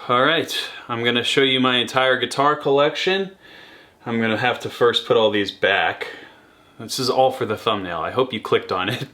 Alright, I'm going to show you my entire guitar collection. I'm going to have to first put all these back. This is all for the thumbnail. I hope you clicked on it.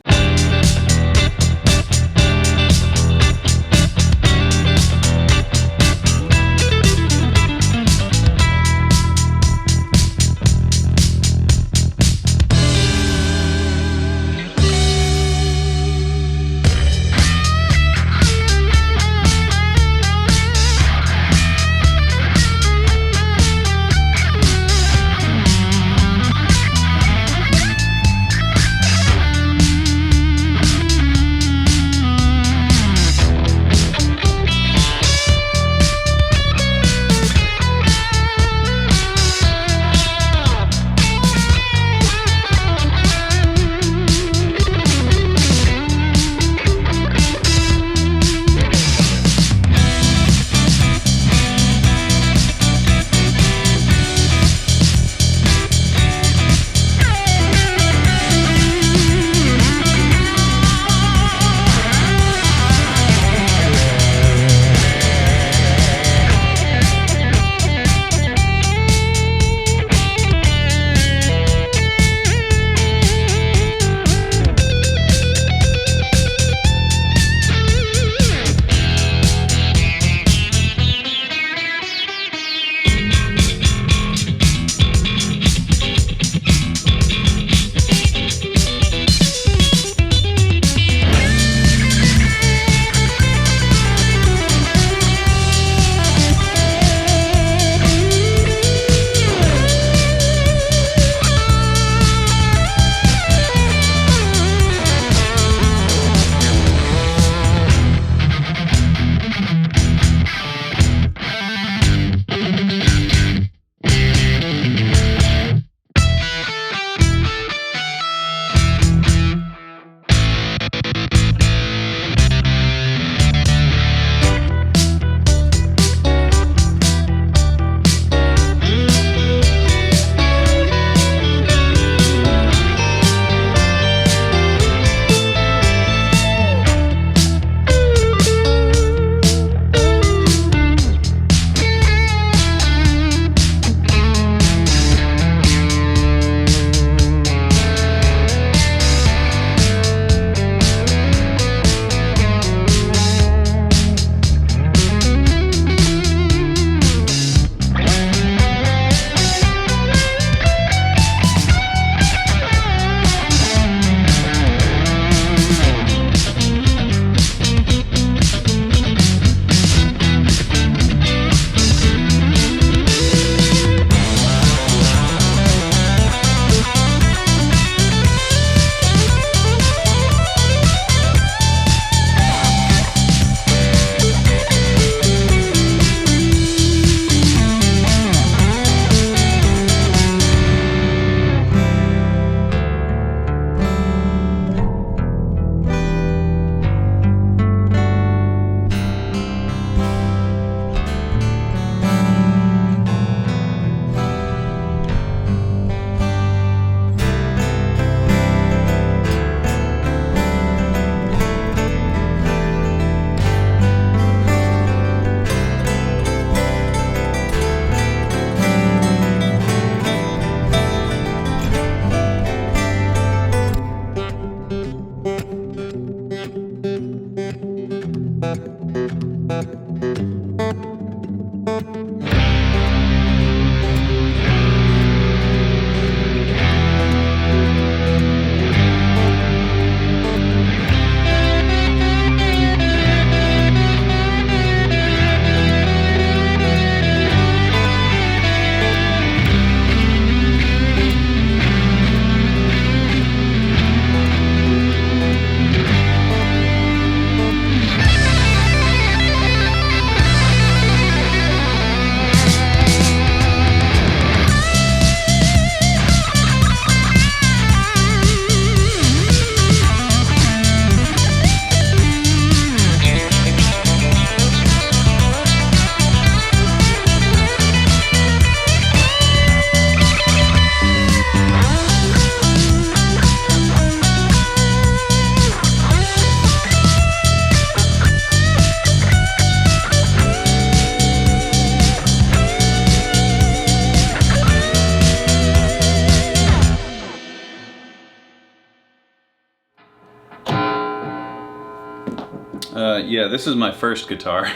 Yeah, this is my first guitar.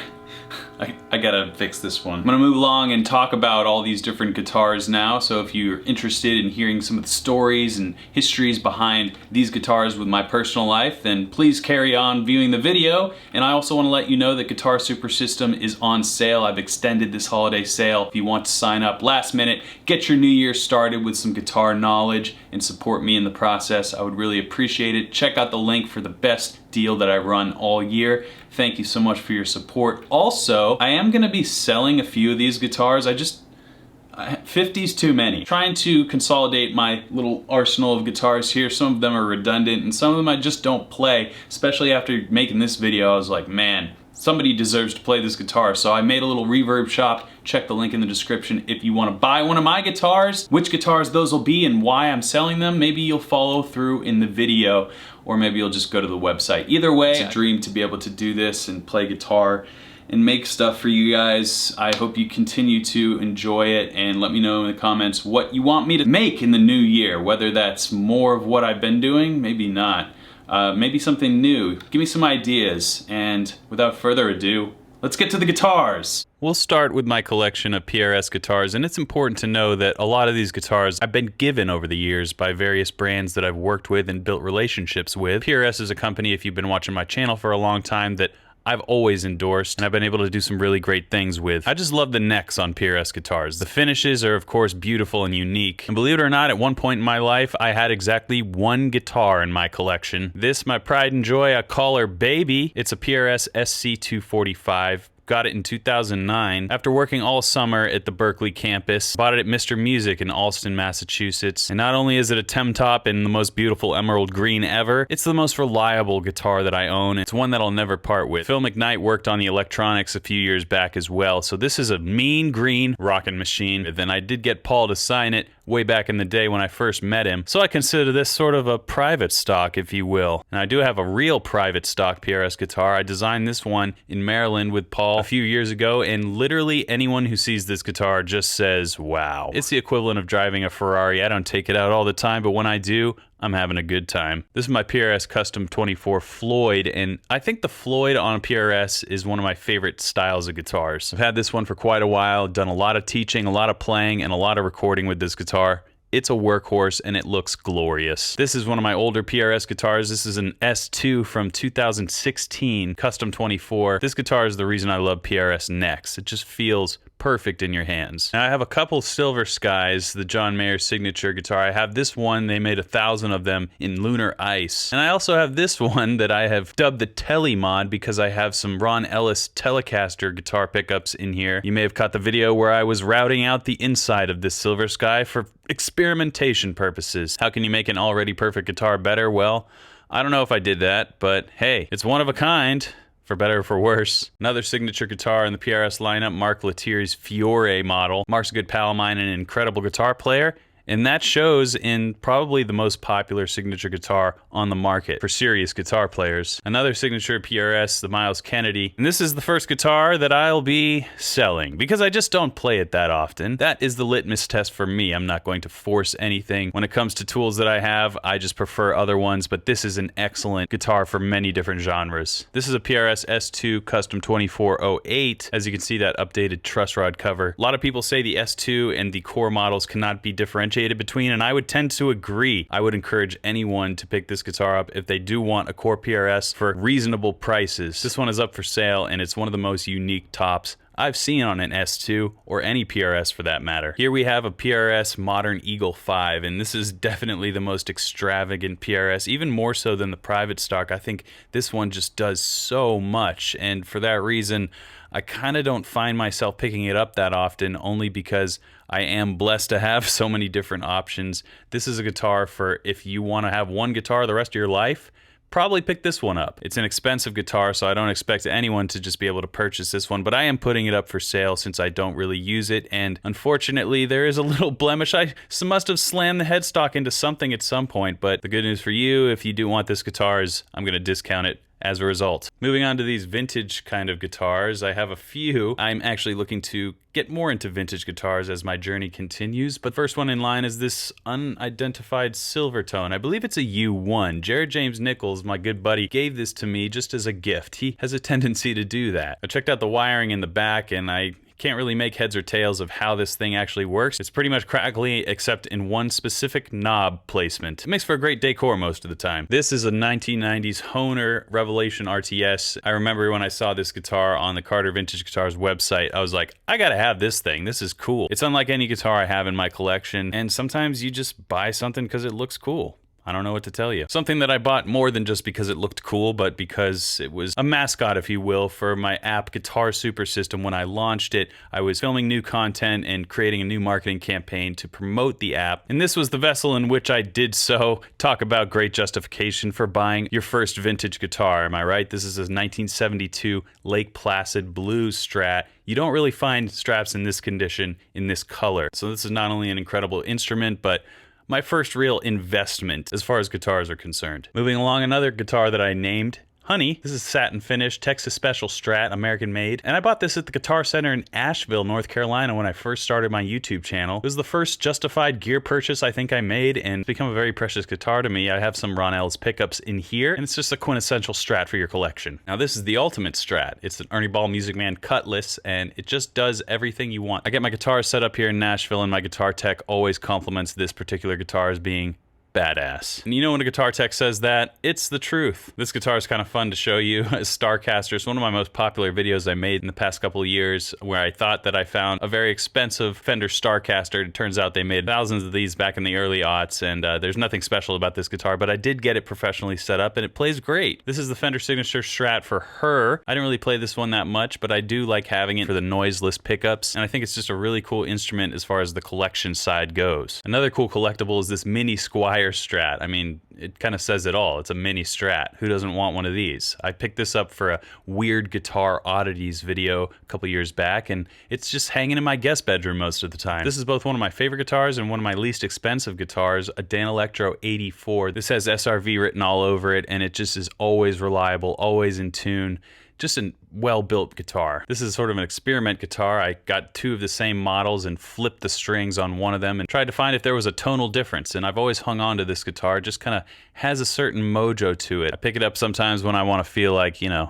I gotta fix this one. I'm gonna move along and talk about all these different guitars now, so if you're interested in hearing some of the stories and histories behind these guitars with my personal life, then please carry on viewing the video. And I also want to let you know that Guitar Super System is on sale. I've extended this holiday sale. If you want to sign up last minute, get your new year started with some guitar knowledge and support me in the process, I would really appreciate it. Check out the link for the best deal that I run all year. Thank you so much for your support. Also, I am gonna be selling a few of these guitars. 50's too many. Trying to consolidate my little arsenal of guitars here. Some of them are redundant and some of them I just don't play. Especially after making this video, I was like, man, somebody deserves to play this guitar. So I made a little reverb shop. Check the link in the description if you want to buy one of my guitars. Which guitars those will be and why I'm selling them. Maybe you'll follow through in the video, or maybe you'll just go to the website. Either way, it's a dream to be able to do this and play guitar and make stuff for you guys. I hope you continue to enjoy it, and let me know in the comments what you want me to make in the new year, whether that's more of what I've been doing, maybe not. Maybe something new. Give me some ideas, and without further ado, let's get to the guitars. We'll start with my collection of PRS guitars, and it's important to know that a lot of these guitars I've been given over the years by various brands that I've worked with and built relationships with. PRS is a company, if you've been watching my channel for a long time, that I've always endorsed and I've been able to do some really great things with. I just love the necks on PRS guitars. The finishes are of course beautiful and unique. And believe it or not, at one point in my life, I had exactly one guitar in my collection. This, my pride and joy, I call her Baby. It's a PRS SC245. Got it in 2009 after working all summer at the Berkeley campus. Bought it at Mr. Music in Allston, Massachusetts. And not only is it a Tem Top in the most beautiful emerald green ever, it's the most reliable guitar that I own. It's one that I'll never part with. Phil McKnight worked on the electronics a few years back as well, so this is a mean green rockin' machine. Then I did get Paul to sign it way back in the day when I first met him, so I consider this sort of a private stock, if you will. And I do have a real private stock PRS guitar. I designed this one in Maryland with Paul a few years ago, and literally anyone who sees this guitar just says, wow. It's the equivalent of driving a Ferrari. I don't take it out all the time, but when I do, I'm having a good time. This is my PRS Custom 24 Floyd, and I think the Floyd on a PRS is one of my favorite styles of guitars. I've had this one for quite a while, done a lot of teaching, a lot of playing, and a lot of recording with this guitar. It's a workhorse and it looks glorious. This is one of my older PRS guitars. This is an S2 from 2016, Custom 24. This guitar is the reason I love PRS necks. It just feels perfect in your hands. Now I have a couple Silver Skies, the John Mayer signature guitar. I have this one, they made 1,000 of them in Lunar Ice. And I also have this one that I have dubbed the Tele Mod because I have some Ron Ellis Telecaster guitar pickups in here. You may have caught the video where I was routing out the inside of this Silver Sky for experimentation purposes. How can you make an already perfect guitar better? Well, I don't know if I did that, but hey, it's one of a kind. For better or for worse. Another signature guitar in the PRS lineup, Mark Letier's Fiore model. Mark's a good pal of mine and an incredible guitar player, and that shows in probably the most popular signature guitar on the market for serious guitar players. Another signature PRS, the Miles Kennedy, and this is the first guitar that I'll be selling because I just don't play it that often. That is the litmus test for me. I'm not going to force anything. When it comes to tools that I have, I just prefer other ones, but this is an excellent guitar for many different genres. This is a PRS S2 Custom 2408. As you can see, that updated truss rod cover. A lot of people say the S2 and the core models cannot be differentiated between, and I would tend to agree. I would encourage anyone to pick this guitar up if they do want a core PRS for reasonable prices. This one is up for sale, and it's one of the most unique tops I've seen on an S2 or any PRS for that matter. Here we have a PRS Modern Eagle 5, and this is definitely the most extravagant PRS, even more so than the private stock. I think this one just does so much, and for that reason, I kind of don't find myself picking it up that often, only because I am blessed to have so many different options. This is a guitar for if you want to have one guitar the rest of your life, probably pick this one up. It's an expensive guitar, so I don't expect anyone to just be able to purchase this one, but I am putting it up for sale since I don't really use it, and unfortunately there is a little blemish. I must have slammed the headstock into something at some point, but the good news for you, if you do want this guitar, is I'm going to discount it as a result. Moving on to these vintage kind of guitars, I have a few. I'm actually looking to get more into vintage guitars as my journey continues, but first one in line is this unidentified Silvertone. I believe it's a U1. Jared James Nichols, my good buddy, gave this to me just as a gift. He has a tendency to do that. I checked out the wiring in the back and I can't really make heads or tails of how this thing actually works. It's pretty much crackly except in one specific knob placement. It makes for a great decor most of the time. This is a 1990s Hohner Revelation RTS. I remember when I saw this guitar on the Carter Vintage Guitars website, I was like, I gotta have this thing. This is cool. It's unlike any guitar I have in my collection, and sometimes you just buy something because it looks cool. I don't know what to tell you. Something that I bought more than just because it looked cool, but because it was a mascot, if you will, for my app Guitar Super System. When I launched it, I was filming new content and creating a new marketing campaign to promote the app. And this was the vessel in which I did so. Talk about great justification for buying your first vintage guitar, am I right? This is a 1972 Lake Placid blue Strat. You don't really find Strats in this condition, in this color. So this is not only an incredible instrument, but my first real investment as far as guitars are concerned. Moving along, another guitar that I named, Honey. This is satin finish, Texas Special Strat, American made. And I bought this at the Guitar Center in Asheville, North Carolina when I first started my YouTube channel. It was the first justified gear purchase I think I made, and it's become a very precious guitar to me. I have some Ronell's pickups in here, and it's just a quintessential Strat for your collection. Now this is the ultimate Strat. It's an Ernie Ball Music Man Cutlass, and it just does everything you want. I get my guitar set up here in Nashville, and my guitar tech always compliments this particular guitar as being badass. And you know when a guitar tech says that, it's the truth. This guitar is kind of fun to show you. Starcaster is one of my most popular videos I made in the past couple of years, where I thought that I found a very expensive Fender Starcaster. It turns out they made thousands of these back in the early aughts, and there's nothing special about this guitar, but I did get it professionally set up and it plays great. This is the Fender Signature Strat for her. I didn't really play this one that much, but I do like having it for the noiseless pickups, and I think it's just a really cool instrument as far as the collection side goes. Another cool collectible is this mini Squire Strat. I mean, it kind of says it all. It's a mini Strat. Who doesn't want one of these? I picked this up for a weird guitar oddities video a couple years back, and it's just hanging in my guest bedroom most of the time. This is both one of my favorite guitars and one of my least expensive guitars, a Dan Electro 84. This has SRV written all over it, and it just is always reliable, always in tune. Just a well-built guitar. This is sort of an experiment guitar. I got two of the same models and flipped the strings on one of them and tried to find if there was a tonal difference, and I've always hung on to this guitar. It just kind of has a certain mojo to it. I pick it up sometimes when I want to feel like, you know,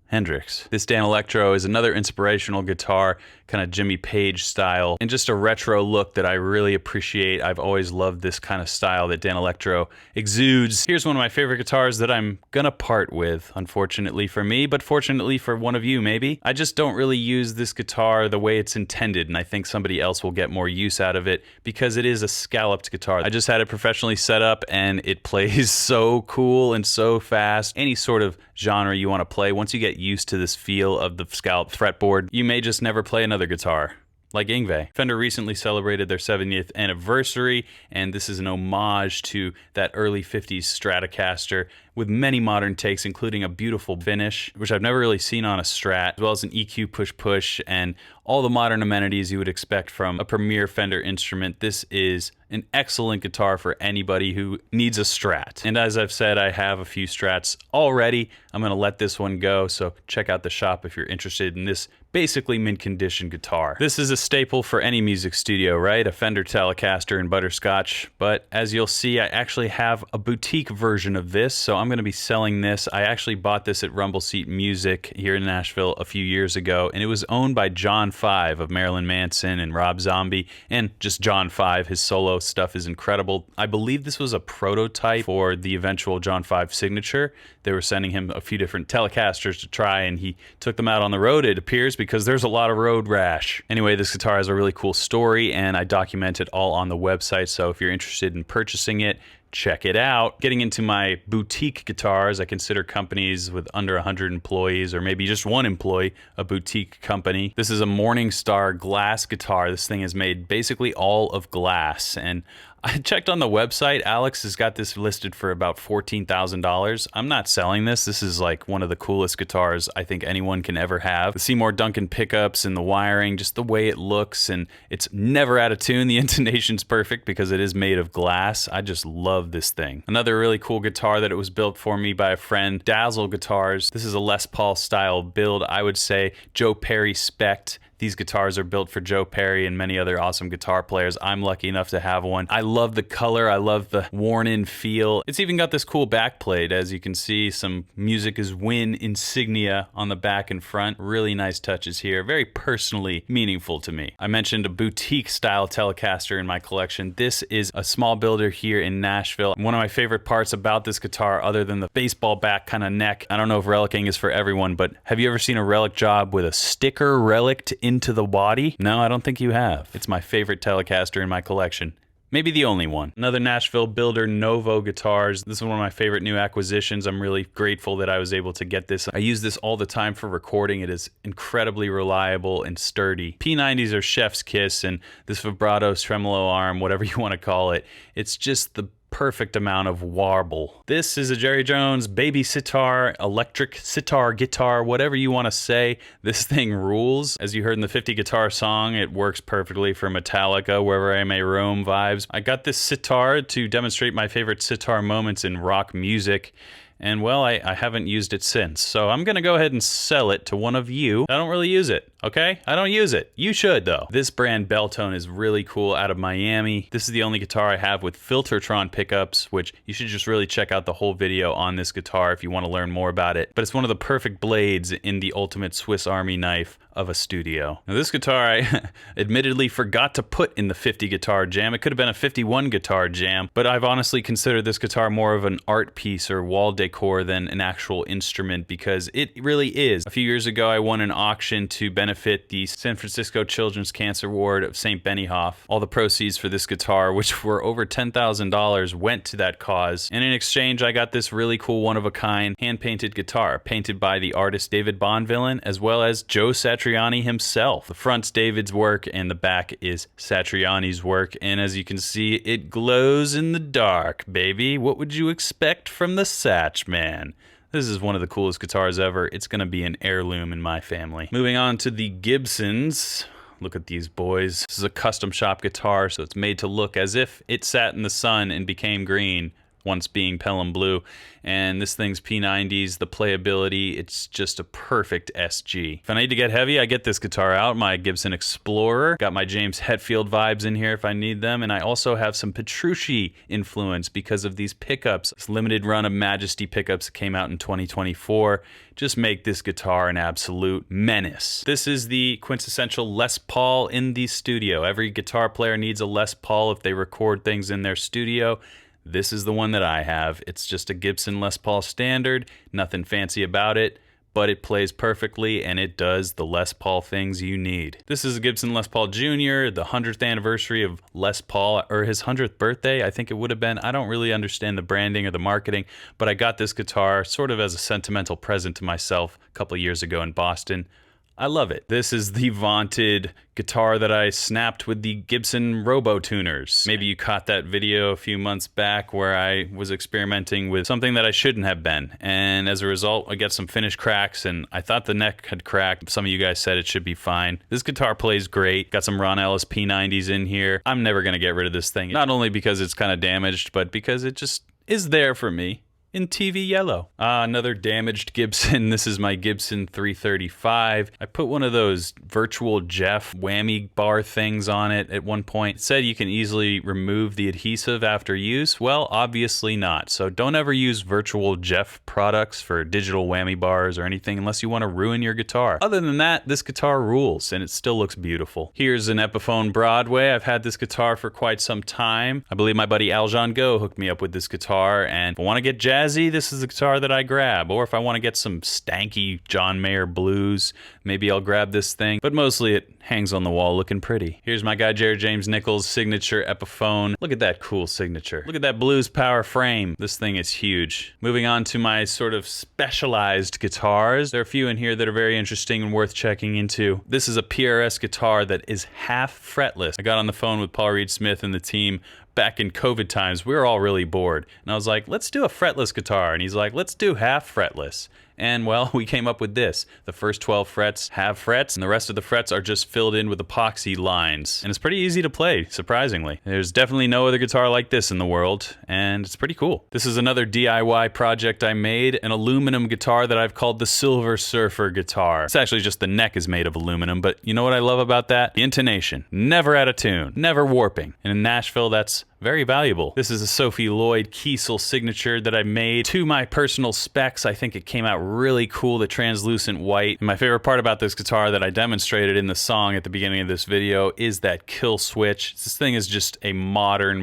Hendrix. This Dan Electro is another inspirational guitar, kind of Jimmy Page style, and just a retro look that I really appreciate. I've always loved this kind of style that Dan Electro exudes. Here's one of my favorite guitars that I'm gonna part with, unfortunately for me, but fortunately for one of you maybe. I just don't really use this guitar the way it's intended, and I think somebody else will get more use out of it because it is a scalloped guitar. I just had it professionally set up and it plays so cool and so fast. Any sort of genre you want to play, once you get used to this feel of the scalloped fretboard, you may just never play another guitar. Like Yngwie. Fender recently celebrated their 70th anniversary, and this is an homage to that early 50s Stratocaster with many modern takes, including a beautiful finish, which I've never really seen on a Strat, as well as an EQ push-push and all the modern amenities you would expect from a premier Fender instrument. This is an excellent guitar for anybody who needs a Strat. And as I've said, I have a few Strats already. I'm going to let this one go, so check out the shop if you're interested in this basically mint-condition guitar. This is a staple for any music studio, right? A Fender Telecaster in butterscotch. But as you'll see, I actually have a boutique version of this, so I'm going to be selling this. I actually bought this at Rumble Seat Music here in Nashville a few years ago, and it was owned by John Five of Marilyn Manson and Rob Zombie, and just John Five. His solo stuff is incredible. I believe this was a prototype for the eventual John Five signature. They were sending him a few different Telecasters to try, and he took them out on the road, it appears, because there's a lot of road rash. Anyway, this guitar has a really cool story, and I document it all on the website, so if you're interested in purchasing it, check it out. Getting into my boutique guitars, I consider companies with under 100 employees or maybe just one employee a boutique company. This is a Morningstar glass guitar. This thing is made basically all of glass, and I checked on the website. Alex has got this listed for about $14,000. I'm not selling this. This is like one of the coolest guitars I think anyone can ever have. The Seymour Duncan pickups and the wiring, just the way it looks, and it's never out of tune. The intonation's perfect because it is made of glass. I just love this thing. Another really cool guitar that it was built for me by a friend, Dazzle Guitars. This is a Les Paul style build. I would say Joe Perry spec. These guitars are built for Joe Perry and many other awesome guitar players. I'm lucky enough to have one. I love the color. I love the worn-in feel. It's even got this cool backplate. As you can see, some Music is Win insignia on the back and front. Really nice touches here. Very personally meaningful to me. I mentioned a boutique-style Telecaster in my collection. This is a small builder here in Nashville. One of my favorite parts about this guitar, other than the baseball back kind of neck, I don't know if relicing is for everyone, but have you ever seen a relic job with a sticker relic into the body? No, I don't think you have. It's my favorite Telecaster in my collection. Maybe the only one. Another Nashville builder, Novo Guitars. This is one of my favorite new acquisitions. I'm really grateful that I was able to get this. I use this all the time for recording. It is incredibly reliable and sturdy. P90s are chef's kiss, and this vibrato tremolo arm, whatever you want to call it, it's just the perfect amount of warble. This is a Jerry Jones baby sitar, electric sitar guitar, whatever you want to say. This thing rules. As you heard in the 50 guitar song, it works perfectly for Metallica, Wherever I May Roam vibes. I got this sitar to demonstrate my favorite sitar moments in rock music. And well, I haven't used it since. So I'm gonna go ahead and sell it to one of you. I don't really use it, okay? I don't use it. You should though. This brand Belltone is really cool, out of Miami. This is the only guitar I have with Filtertron pickups, which you should just really check out the whole video on this guitar if you want to learn more about it. But it's one of the perfect blades in the ultimate Swiss Army knife of a studio. Now this guitar I admittedly forgot to put in the 50 guitar jam. It could have been a 51 guitar jam, but I've honestly considered this guitar more of an art piece or wall decor than an actual instrument, because it really is. A few years ago I won an auction to benefit the San Francisco Children's Cancer Ward of St. Benioff. All the proceeds for this guitar, which were over $10,000, went to that cause, and in exchange I got this really cool one-of-a-kind hand-painted guitar, painted by the artist David Bonvillain, as well as Joe Satriani himself. The front's David's work and the back is Satriani's work, and as you can see, it glows in the dark, baby. What would you expect from the Satch man? This is one of the coolest guitars ever. It's gonna be an heirloom in my family. Moving on to the Gibsons. Look at these boys. This is a custom shop guitar, so it's made to look as if it sat in the sun and became green, once being Pelham blue. And this thing's P90s, the playability, it's just a perfect SG. If I need to get heavy, I get this guitar out, my Gibson Explorer. Got my James Hetfield vibes in here if I need them, and I also have some Petrucci influence because of these pickups. This limited run of Majesty pickups that came out in 2024 just make this guitar an absolute menace. This is the quintessential Les Paul in the studio. Every guitar player needs a Les Paul if they record things in their studio. This is the one that I have. It's just a Gibson Les Paul standard, nothing fancy about it, but it plays perfectly and it does the Les Paul things you need. This is a Gibson Les Paul Jr., the 100th anniversary of Les Paul, or his 100th birthday, I think it would have been. I don't really understand the branding or the marketing, but I got this guitar sort of as a sentimental present to myself a couple of years ago in Boston. I love it. This is the vaunted guitar that I snapped with the Gibson Robo-Tuners. Maybe you caught that video a few months back where I was experimenting with something that I shouldn't have been. And as a result, I got some finish cracks, and I thought the neck had cracked. Some of you guys said it should be fine. This guitar plays great. Got some Ron Ellis P90s in here. I'm never going to get rid of this thing. Not only because it's kind of damaged, but because it just is there for me. In TV yellow. Another damaged Gibson. This is my Gibson 335. I put one of those virtual Jeff whammy bar things on it at one point. It said you can easily remove the adhesive after use. Well, obviously not. So don't ever use virtual Jeff products for digital whammy bars or anything unless you want to ruin your guitar. Other than that, this guitar rules and it still looks beautiful. Here's an Epiphone Broadway. I've had this guitar for quite some time. I believe my buddy Aljon Go hooked me up with this guitar, and if I want to get jazzy, this is the guitar that I grab. Or if I want to get some stanky John Mayer blues, maybe I'll grab this thing. But mostly it hangs on the wall looking pretty. Here's my guy Jared James Nichols' signature Epiphone. Look at that cool signature. Look at that blues power frame. This thing is huge. Moving on to my sort of specialized guitars. There are a few in here that are very interesting and worth checking into. This is a PRS guitar that is half fretless. I got on the phone with Paul Reed Smith and the team back in COVID times. We were all really bored. And I was like, let's do a fretless guitar. And he's like, let's do half fretless. And well, we came up with this. The first 12 frets have frets, and the rest of the frets are just filled in with epoxy lines. And it's pretty easy to play, surprisingly. There's definitely no other guitar like this in the world, and it's pretty cool. This is another DIY project I made, an aluminum guitar that I've called the Silver Surfer guitar. It's actually just the neck is made of aluminum, but you know what I love about that? The intonation. Never out of tune, never warping. And in Nashville, that's very valuable. This is a Sophie Lloyd Kiesel signature that I made to my personal specs. I think it came out really cool, the translucent white. And my favorite part about this guitar that I demonstrated in the song at the beginning of this video is that kill switch. This thing is just a modern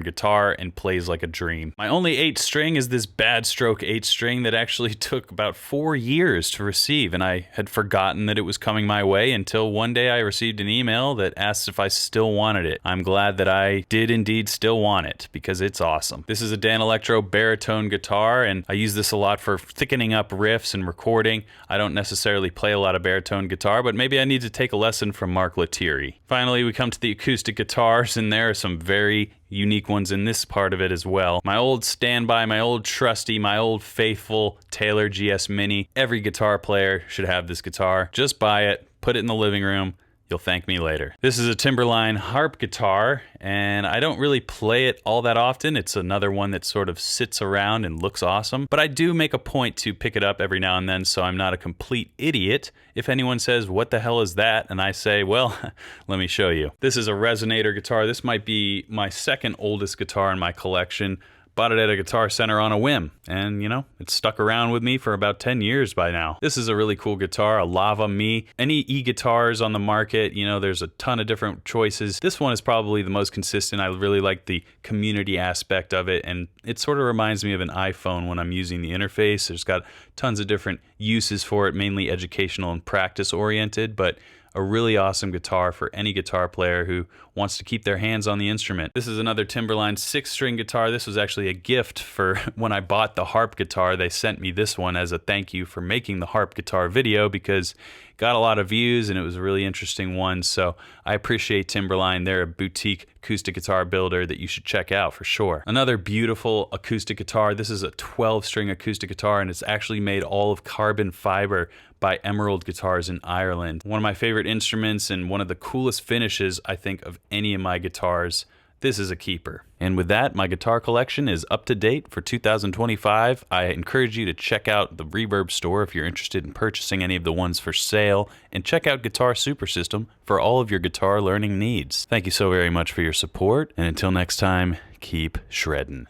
guitar and plays like a dream. My only 8 string is this bad stroke 8 string that actually took about 4 years to receive, and I had forgotten that it was coming my way until one day I received an email that asked if I still wanted it. I'm glad that I did indeed still want it, because it's awesome. This is a Dan Electro baritone guitar, and I use this a lot for thickening up riffs and recording. I don't necessarily play a lot of baritone guitar, but maybe I need to take a lesson from Mark Lettieri. Finally, we come to the acoustic guitars, and there are some very unique ones in this part of it as well. My old standby, my old trusty, my old faithful Taylor GS Mini. Every guitar player should have this guitar. Just buy it, put it in the living room. You'll thank me later. This is a Timberline harp guitar, and I don't really play it all that often. It's another one that sort of sits around and looks awesome, but I do make a point to pick it up every now and then so I'm not a complete idiot. If anyone says, what the hell is that? And I say, well, let me show you. This is a resonator guitar. This might be my second oldest guitar in my collection. Bought it at a Guitar Center on a whim, and you know, it's stuck around with me for about 10 years by now. This is a really cool guitar, a Lava Me. Any e-guitars on the market, you know, there's a ton of different choices. This one is probably the most consistent. I really like the community aspect of it, and it sort of reminds me of an iPhone when I'm using the interface. There's got tons of different uses for it, mainly educational and practice oriented, but a really awesome guitar for any guitar player who wants to keep their hands on the instrument. This is another Timberline 6-string guitar. This was actually a gift for when I bought the harp guitar. They sent me this one as a thank you for making the harp guitar video, because it got a lot of views and it was a really interesting one. So I appreciate Timberline. They're a boutique acoustic guitar builder that you should check out for sure. Another beautiful acoustic guitar. This is a 12-string acoustic guitar, and it's actually made all of carbon fiber by Emerald Guitars in Ireland. One of my favorite instruments and one of the coolest finishes, I think, of any of my guitars. This is a keeper. And with that, my guitar collection is up to date for 2025. I encourage you to check out the Reverb store if you're interested in purchasing any of the ones for sale, and check out Guitar Super System for all of your guitar learning needs. Thank you so very much for your support, and until next time, keep shredding.